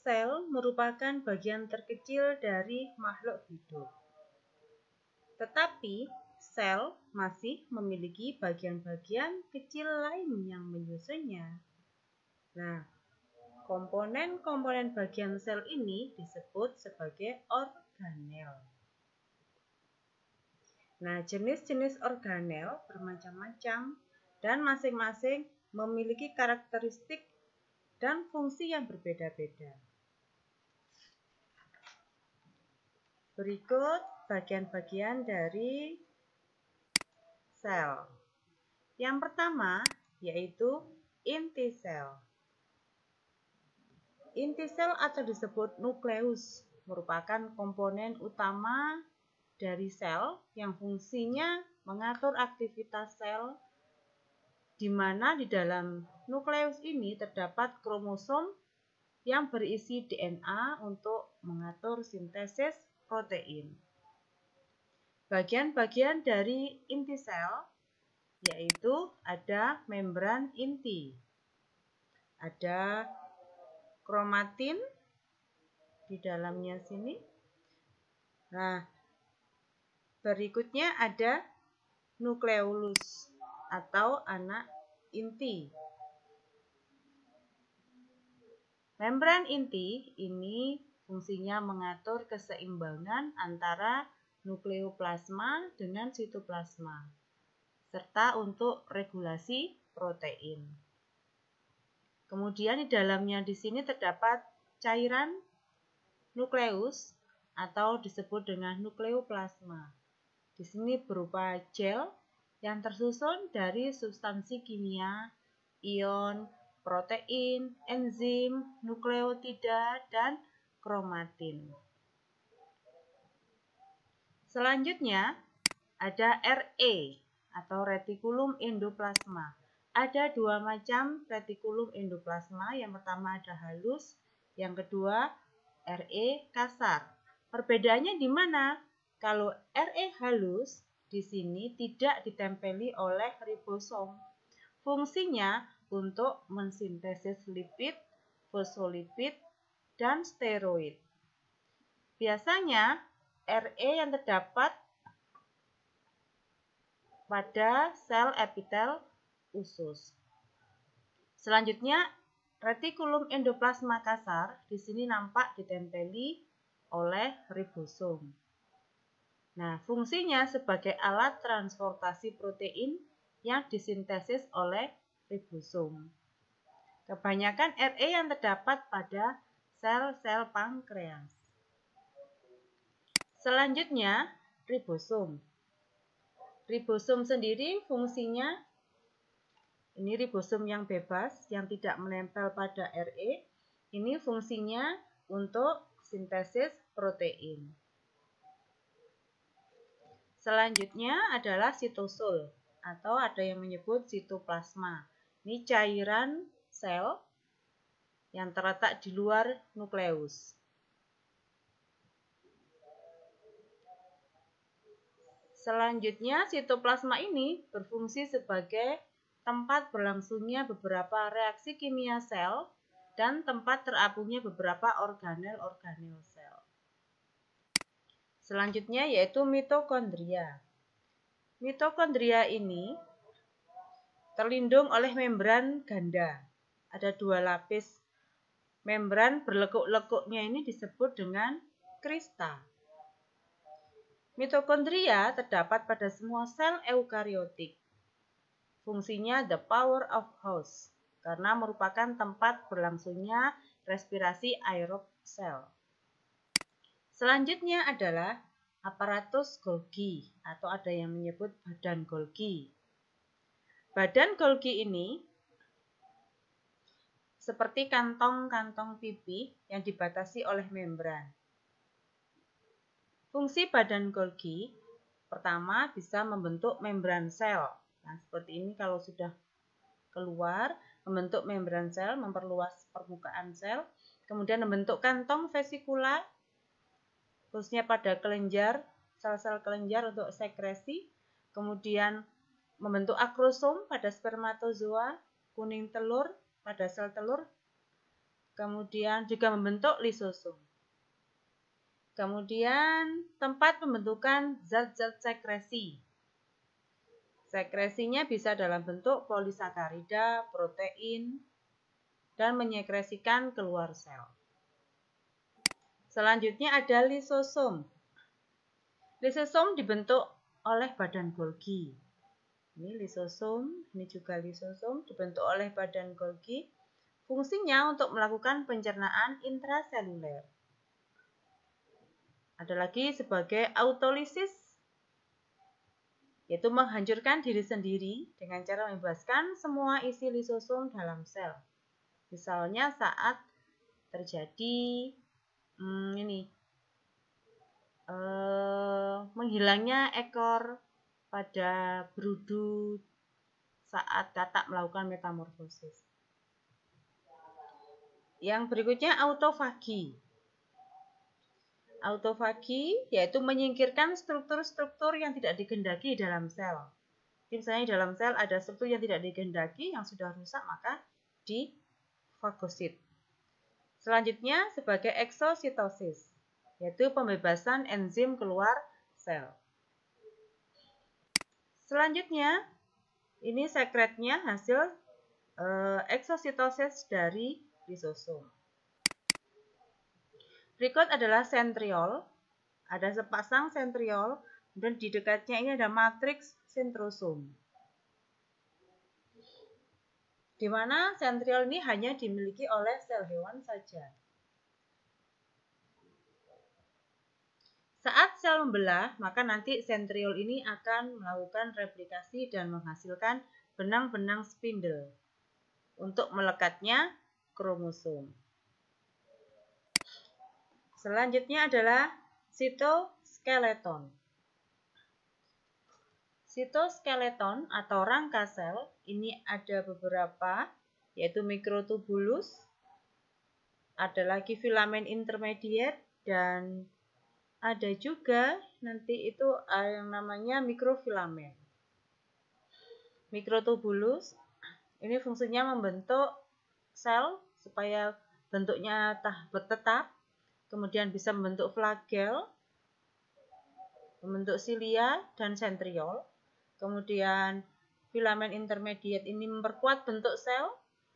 sel merupakan bagian terkecil dari makhluk hidup. Tetapi, sel masih memiliki bagian-bagian kecil lain yang menyusunnya. Nah, komponen-komponen bagian sel ini disebut sebagai organel. Nah, jenis-jenis organel bermacam-macam dan masing-masing memiliki karakteristik dan fungsi yang berbeda-beda. Berikut bagian-bagian dari sel. Yang pertama yaitu inti sel. Inti sel atau disebut nukleus merupakan komponen utama dari sel yang fungsinya mengatur aktivitas sel, di mana di dalam nukleus ini terdapat kromosom yang berisi DNA untuk mengatur sintesis protein. Bagian-bagian dari inti sel yaitu ada membran inti, ada kromatin di dalamnya sini. Nah, berikutnya ada nukleolus atau anak inti. Membran inti ini fungsinya mengatur keseimbangan antara nukleoplasma dengan sitoplasma, serta untuk regulasi protein. Kemudian di dalamnya di sini terdapat cairan nukleus atau disebut dengan nukleoplasma. Di sini berupa gel yang tersusun dari substansi kimia, ion, protein, enzim, nukleotida, dan kromatin. Selanjutnya ada RE atau retikulum endoplasma. Ada dua macam retikulum endoplasma. Yang pertama ada halus, yang kedua RE kasar. Perbedaannya di mana? Kalau RE halus di sini tidak ditempeli oleh ribosom. Fungsinya untuk mensintesis lipid, fosfolipid, dan steroid. Biasanya RE yang terdapat pada sel epitel usus. Selanjutnya, retikulum endoplasma kasar di sini nampak ditempeli oleh ribosom. Nah, fungsinya sebagai alat transportasi protein yang disintesis oleh ribosom. Kebanyakan RE yang terdapat pada sel-sel pankreas. Selanjutnya, ribosom. Ribosom sendiri fungsinya, ini ribosom yang bebas, yang tidak menempel pada RE. Ini fungsinya untuk sintesis protein. Selanjutnya adalah sitosul, atau ada yang menyebut sitoplasma. Ini cairan sel yang terletak di luar nukleus. Selanjutnya, sitoplasma ini berfungsi sebagai tempat berlangsungnya beberapa reaksi kimia sel dan tempat terapuhnya beberapa organel-organel sel. Selanjutnya yaitu mitokondria. Mitokondria ini terlindung oleh membran ganda. Ada dua lapis membran berlekuk-lekuknya ini disebut dengan krista. Mitokondria terdapat pada semua sel eukariotik. Fungsinya the power of host, karena merupakan tempat berlangsungnya respirasi aerob sel. Selanjutnya adalah aparatus Golgi, atau ada yang menyebut badan Golgi. Badan Golgi ini seperti kantong-kantong pipih yang dibatasi oleh membran. Fungsi badan Golgi pertama bisa membentuk membran sel. Nah, seperti ini kalau sudah keluar, membentuk membran sel, memperluas permukaan sel, kemudian membentuk kantong vesikular, khususnya pada kelenjar, sel-sel kelenjar untuk sekresi, kemudian membentuk akrosom pada spermatozoa, kuning telur pada sel telur, kemudian juga membentuk lisosom. Kemudian tempat pembentukan zat-zat sekresi. Sekresinya bisa dalam bentuk polisakarida, protein, dan menyekresikan keluar sel. Selanjutnya ada lisosom. Lisosom dibentuk oleh badan Golgi. Ini lisosom, ini juga lisosom dibentuk oleh badan Golgi. Fungsinya untuk melakukan pencernaan intraseluler. Ada lagi sebagai autolisis, yaitu menghancurkan diri sendiri dengan cara membebaskan semua isi lisosom dalam sel. Misalnya saat terjadi menghilangnya ekor pada berudu saat katak melakukan metamorfosis. Yang berikutnya autofagi. Autofagi yaitu menyingkirkan struktur-struktur yang tidak dikehendaki dalam sel. Misalnya dalam sel ada struktur yang tidak dikehendaki yang sudah rusak, maka difagosit. Selanjutnya sebagai eksositosis, yaitu pembebasan enzim keluar sel. Selanjutnya ini sekretnya hasil eksositosis dari lisosom. Berikut adalah sentriol. Ada sepasang sentriol, dan di dekatnya ini ada matriks sentrosom. Di mana sentriol ini hanya dimiliki oleh sel hewan saja. Saat sel membelah, maka nanti sentriol ini akan melakukan replikasi dan menghasilkan benang-benang spindle untuk melekatnya kromosom. Selanjutnya adalah sitoskeleton. Sitoskeleton atau rangka sel ini ada beberapa, yaitu mikrotubulus, ada lagi filamen intermediate, dan ada juga nanti itu yang namanya mikrofilamen. Mikrotubulus ini fungsinya membentuk sel supaya bentuknya tetap, kemudian bisa membentuk flagel, membentuk silia dan sentriol. Kemudian filamen intermediate ini memperkuat bentuk sel,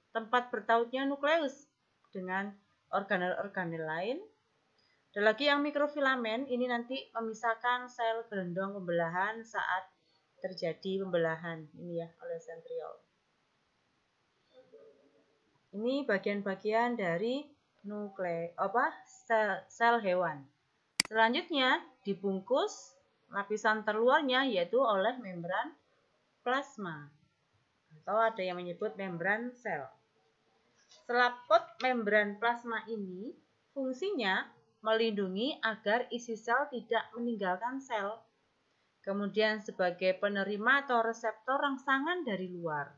tempat bertautnya nukleus dengan organel-organel lain. Ada lagi yang mikrofilamen, ini nanti memisahkan sel gelendong pembelahan saat terjadi pembelahan ini ya oleh sentriol. Ini bagian-bagian dari sel hewan. Selanjutnya dibungkus lapisan terluarnya yaitu oleh membran plasma, atau ada yang menyebut membran sel. Selaput membran plasma ini fungsinya melindungi agar isi sel tidak meninggalkan sel, kemudian sebagai penerima atau reseptor rangsangan dari luar.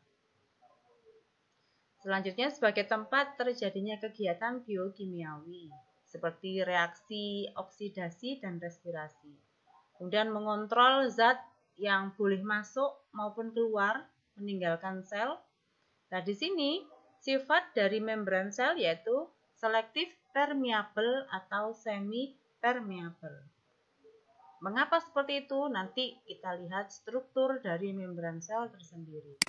Selanjutnya sebagai tempat terjadinya kegiatan biokimiawi seperti reaksi oksidasi dan respirasi. Kemudian mengontrol zat yang boleh masuk maupun keluar meninggalkan sel. Nah, di sini sifat dari membran sel yaitu selektif permeable atau semi permeable. Mengapa seperti itu? Nanti kita lihat struktur dari membran sel tersendiri.